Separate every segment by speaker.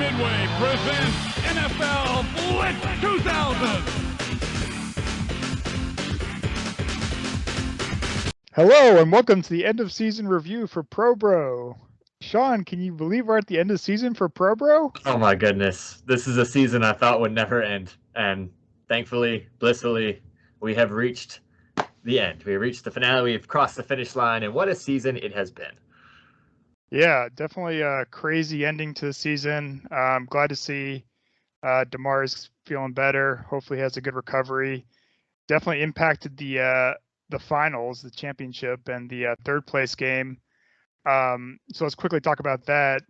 Speaker 1: Midway presents NFL Blitz 2000.
Speaker 2: Hello and welcome to the end of season review for Pro Bro. Sean, can you believe we're at the end of season for Pro Bro?
Speaker 3: Oh my goodness. This is a season I thought would never end. And thankfully, blissfully, we have reached the end. We have reached the finale. We've crossed the finish line. And what a season it has been.
Speaker 2: Yeah, definitely a crazy ending to the season. I'm glad to see DeMar's feeling better. Hopefully he has a good recovery. Definitely impacted the finals, the championship, and the third place game. So let's quickly talk about that.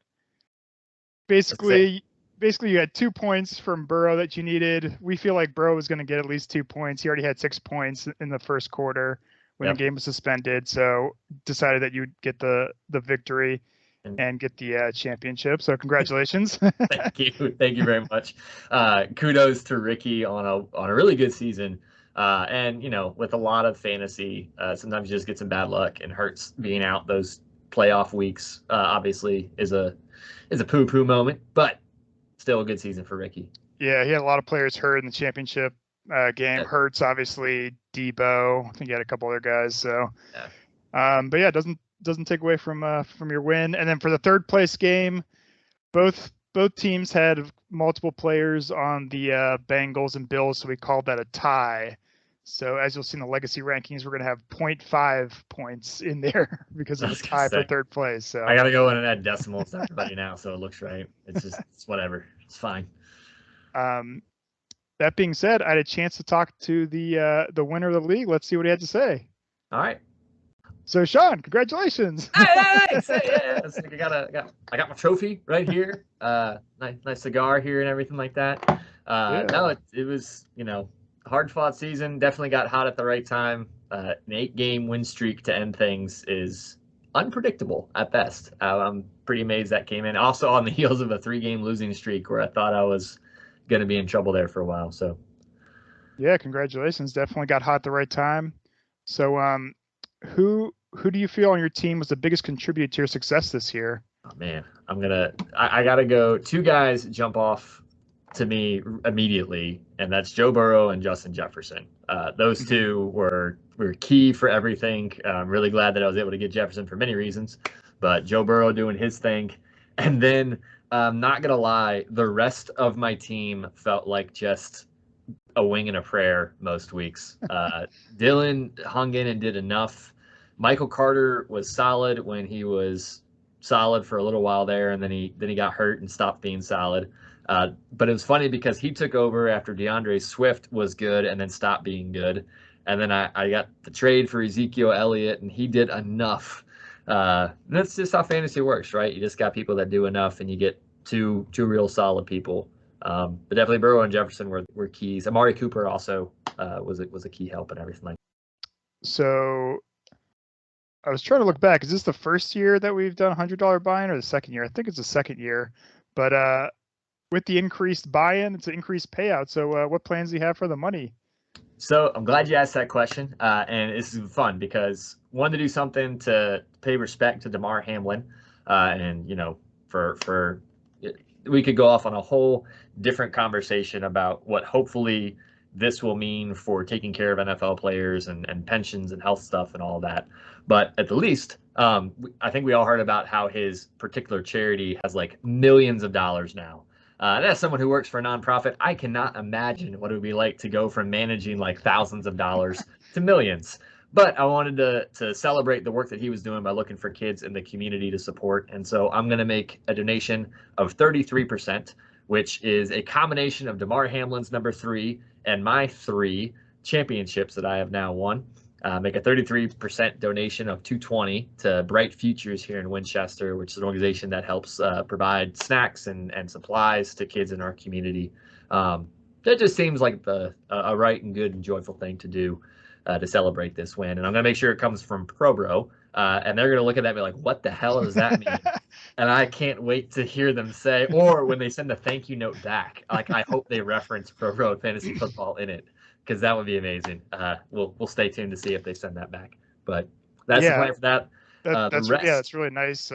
Speaker 2: Basically, you had 2 points from Burrow that you needed. We feel like Burrow was going to get at least 2 points. He already had 6 points in the first quarter when the game was suspended. So decided that you'd get the victory and get the championship. So congratulations.
Speaker 3: Thank you very much. Kudos to Ricky on a really good season. And with a lot of fantasy, sometimes you just get some bad luck, and Hurts being out those playoff weeks obviously is a poo-poo moment, but still a good season for Ricky.
Speaker 2: Yeah, he had a lot of players hurt in the championship game. Yeah. Hurts, obviously, Debo. I think he had a couple other guys. So, yeah. But yeah, it doesn't take away from your win. And then for the third place game, both teams had multiple players on the Bengals and Bills, so we called that a tie. So as you'll see in the legacy rankings, we're going to have 0.5 points in there because of the tie for third place. So
Speaker 3: I got to go in and add decimals to everybody now, so it looks right. It's whatever. It's fine.
Speaker 2: That being said, I had a chance to talk to the winner of the league. Let's see what he had to say.
Speaker 3: All right.
Speaker 2: So Sean, congratulations!
Speaker 3: Hey, yeah. I got my trophy right here. Nice cigar here and everything like that. No, it was hard-fought season. Definitely got hot at the right time. An 8-game win streak to end things is unpredictable at best. I'm pretty amazed that came in. Also on the heels of a 3-game losing streak where I thought I was going to be in trouble there for a while. So,
Speaker 2: yeah, congratulations. Definitely got hot at the right time. So, who do you feel on your team was the biggest contributor to your success this year?
Speaker 3: Oh man, I gotta go. 2 guys jump off to me immediately, and that's Joe Burrow and Justin Jefferson. Those 2 were key for everything. I'm really glad that I was able to get Jefferson for many reasons, but Joe Burrow doing his thing. And then, not gonna lie, the rest of my team felt like just a wing and a prayer most weeks. Dylan hung in and did enough. Michael Carter was solid when he was solid for a little while there, and then he got hurt and stopped being solid. But it was funny because he took over after DeAndre Swift was good and then stopped being good. And then I got the trade for Ezekiel Elliott, and he did enough. That's just how fantasy works, right? You just got people that do enough, and you get two real solid people. But definitely Burrow and Jefferson were keys. Amari Cooper also was a key help and everything like that.
Speaker 2: So I was trying to look back. Is this the first year that we've done $100 buy-in or the second year? I think it's the second year. But with the increased buy-in, it's an increased payout. So what plans do you have for the money?
Speaker 3: So I'm glad you asked that question. And this is fun because wanted to do something to pay respect to Damar Hamlin. And, for we could go off on a whole different conversation about what hopefully this will mean for taking care of NFL players and pensions and health stuff and all that. But at the least, I think we all heard about how his particular charity has like millions of dollars now. And as someone who works for a nonprofit, I cannot imagine what it would be like to go from managing like thousands of dollars to millions. But I wanted to celebrate the work that he was doing by looking for kids in the community to support. And so I'm going to make a donation of 33%, which is a combination of Damar Hamlin's number 3 and my 3 championships that I have now won. Make a 33% donation of $220 to Bright Futures here in Winchester, which is an organization that helps provide snacks and supplies to kids in our community. That just seems like a right and good and joyful thing to do to celebrate this win. And I'm going to make sure it comes from Pro Bro. And they're going to look at that and be like, what the hell does that mean? And I can't wait to hear them say, or when they send a thank you note back, like I hope they reference Pro Bro Fantasy Football in it, because that would be amazing. We'll stay tuned to see if they send that back. But that's the plan for that.
Speaker 2: That's really nice.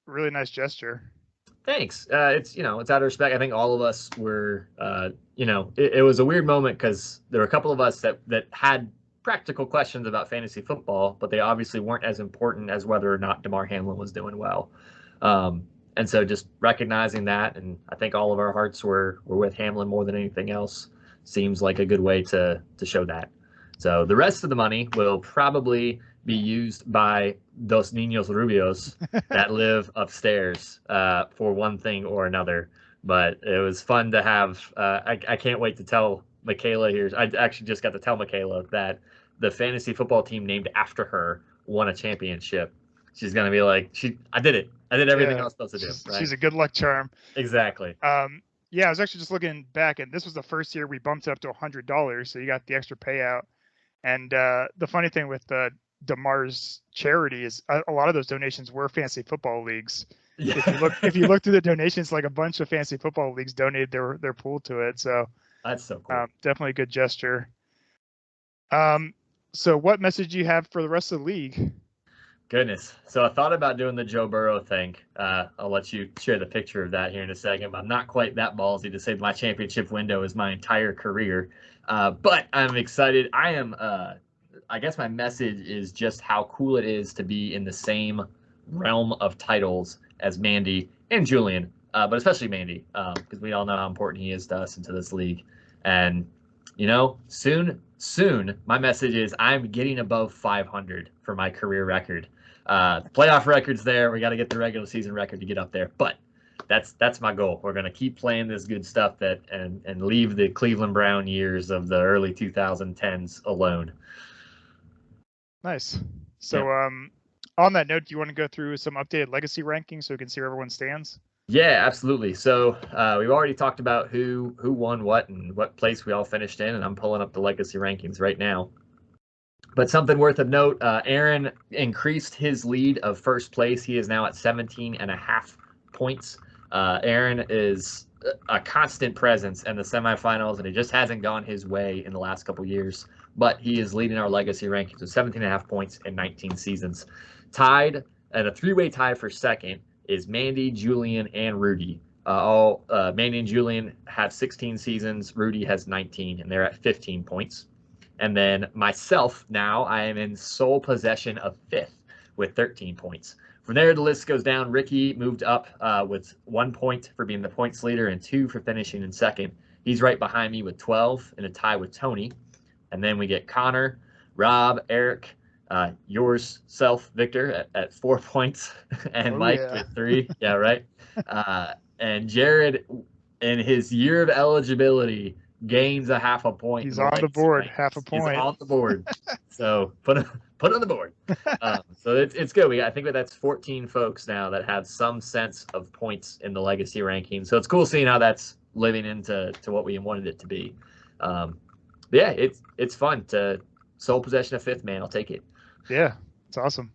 Speaker 2: Really nice gesture.
Speaker 3: Thanks. It's it's out of respect. I think all of us were, it was a weird moment because there were a couple of us that had practical questions about fantasy football, but they obviously weren't as important as whether or not Damar Hamlin was doing well. And so just recognizing that, and I think all of our hearts were with Hamlin more than anything else, seems like a good way to show that. So the rest of the money will probably be used by Dos Niños Rubios that live upstairs for one thing or another. But it was fun to have. I can't wait to tell Michaela here. I actually just got to tell Michaela that the fantasy football team named after her won a championship. She's going to be like, I did it. I did everything I was supposed to do. Right?
Speaker 2: She's a good luck charm.
Speaker 3: Exactly.
Speaker 2: Yeah, I was actually just looking back, and this was the first year we bumped it up to $100, so you got the extra payout. And the funny thing with Damar's charity is a lot of those donations were fantasy football leagues. Yeah. If you look through the donations, like a bunch of fantasy football leagues donated their pool to it. So
Speaker 3: that's so cool.
Speaker 2: Definitely a good gesture. So what message do you have for the rest of the league?
Speaker 3: Goodness. So I thought about doing the Joe Burrow thing. I'll let you share the picture of that here in a second, but I'm not quite that ballsy to say my championship window is my entire career. But I'm excited. I guess my message is just how cool it is to be in the same realm of titles as Mandy and Julian, but especially Mandy, because we all know how important he is to us and to this league. And, soon, my message is I'm getting above 500 for my career record. The playoff record's there. We got to get the regular season record to get up there. But that's my goal. We're going to keep playing this good stuff and leave the Cleveland Brown years of the early 2010s alone.
Speaker 2: Nice. So on that note, do you want to go through some updated legacy rankings so we can see where everyone stands?
Speaker 3: Yeah, absolutely. So we've already talked about who won what and what place we all finished in, and I'm pulling up the legacy rankings right now. But something worth of note, Aaron increased his lead of first place. He is now at 17.5 points. Aaron is a constant presence in the semifinals, and it just hasn't gone his way in the last couple years. But he is leading our legacy rankings with 17.5 points in 19 seasons. Tied, and a three-way tie for second, is Mandy, Julian, and Rudy. Mandy and Julian have 16 seasons. Rudy has 19, and they're at 15 points. And then myself, now I am in sole possession of fifth with 13 points. From there, the list goes down. Ricky moved up with 1 point for being the points leader and 2 for finishing in second. He's right behind me with 12 in a tie with Tony. And then we get Connor, Rob, Eric, yourself, Victor, at 4 points, and Mike with 3. Yeah, right. And Jared, in his year of eligibility, gains a half a point.
Speaker 2: He's on the board, half a point.
Speaker 3: He's on the board. So put on the board. So it's good. I think that's 14 folks now that have some sense of points in the legacy ranking. So it's cool seeing how that's living into what we wanted it to be. Yeah, it's fun to sole possession of fifth, man. I'll take it.
Speaker 2: Yeah, it's awesome.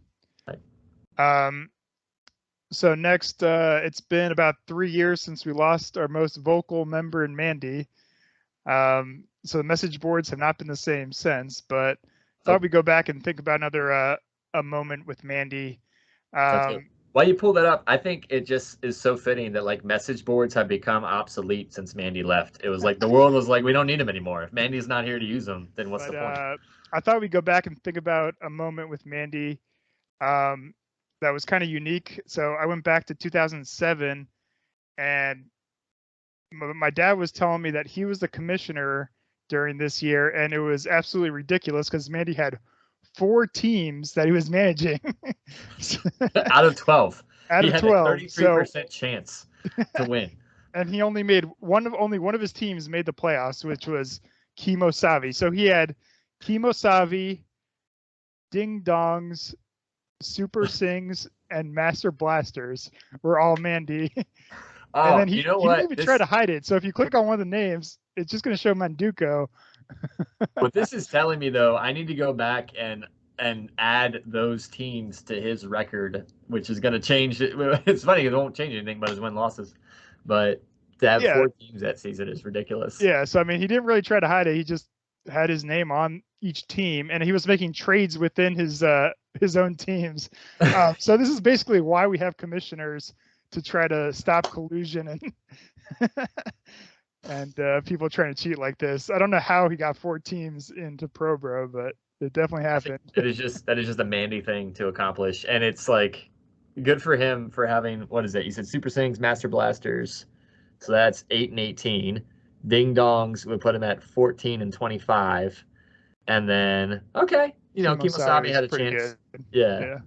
Speaker 2: So next, it's been about 3 years since we lost our most vocal member in Mandy. So the message boards have not been the same since, but thought we'd go back and think about another a moment with Mandy.
Speaker 3: While you pull that up, I think it just is so fitting that like message boards have become obsolete since Mandy left. It was like the world was like, we don't need them anymore. If Mandy's not here to use them, then what's the point?
Speaker 2: I thought we'd go back and think about a moment with Mandy that was kind of unique. So I went back to 2007, and my dad was telling me that he was the commissioner during this year, and it was absolutely ridiculous because Mandy had 4 teams that he was managing.
Speaker 3: Out of 12.
Speaker 2: Out of 12.
Speaker 3: He had a 33% chance to win.
Speaker 2: And he only made only one of his teams made the playoffs, which was Kimo Savi. So he had Kimo Savi, Ding Dongs, Super Sings, and Master Blasters were all Mandy.
Speaker 3: Oh,
Speaker 2: and then he didn't even try to hide it. So if you click on one of the names, it's just going to show Manduko.
Speaker 3: What this is telling me, though, I need to go back and add those teams to his record, which is going to change it. It's funny, it won't change anything but his win losses. But to have 4 teams that season is ridiculous. Yeah,
Speaker 2: so I mean, he didn't really try to hide it. He just had his name on each team, and he was making trades within his own teams. So this is basically why we have commissioners, to try to stop collusion and people trying to cheat like this. I don't know how he got 4 teams into Pro Bro, but it definitely happened.
Speaker 3: That is just a Mandy thing to accomplish, and it's like good for him for having, what is it? You said Super Sings, Master Blasters, so that's 8 and 18. Ding Dongs would put him at 14 and 25, and then Kemosabe had a chance.
Speaker 2: Good.
Speaker 3: Yeah.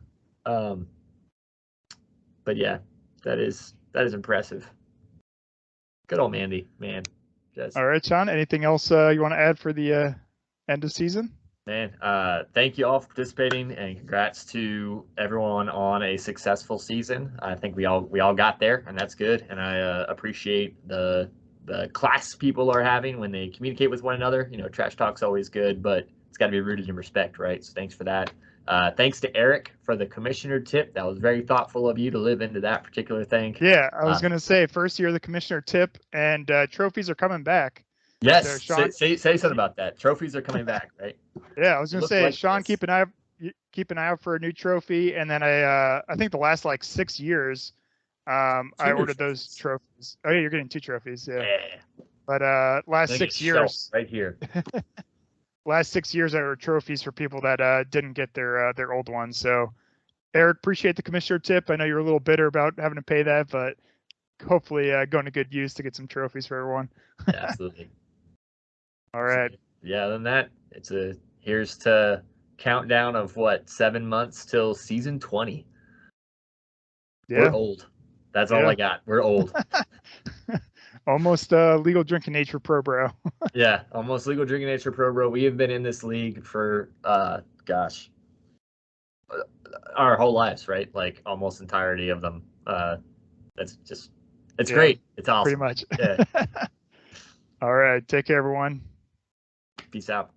Speaker 3: But yeah, that is impressive. Good old Mandy, man.
Speaker 2: All right, Sean. Anything else you want to add for the end of season?
Speaker 3: Man, thank you all for participating, and congrats to everyone on a successful season. I think we all got there, and that's good. And I appreciate the class people are having when they communicate with one another. Trash talk's always good, but it's got to be rooted in respect, right? So thanks for that. Thanks to Eric for the commissioner tip. That was very thoughtful of you to live into that particular thing.
Speaker 2: Yeah, I was going to say, first year of the commissioner tip, and trophies are coming back.
Speaker 3: Yes, so, say something about that. Trophies are coming back, right?
Speaker 2: Yeah, I was going to say, Sean, keep an eye out for a new trophy, and then I think the last 6 years, I ordered those trophies. Oh yeah, you're getting 2 trophies, yeah. But last 6 years,
Speaker 3: right here.
Speaker 2: Last 6 years, I ordered trophies for people that didn't get their old ones. So, Eric, appreciate the commissioner tip. I know you're a little bitter about having to pay that, but hopefully going to good use to get some trophies for everyone.
Speaker 3: Yeah, absolutely.
Speaker 2: All right.
Speaker 3: So, yeah, other than that, here's to countdown of 7 months till season 20.
Speaker 2: Yeah.
Speaker 3: We're old. That's all I got. We're old.
Speaker 2: Almost legal drinking age for Pro Bro.
Speaker 3: Yeah, almost legal drinking age for Pro Bro. We have been in this league for our whole lives, right? Almost entirety of them. It's great. It's awesome.
Speaker 2: Pretty much.
Speaker 3: Yeah.
Speaker 2: All right. Take care, everyone.
Speaker 3: Peace out.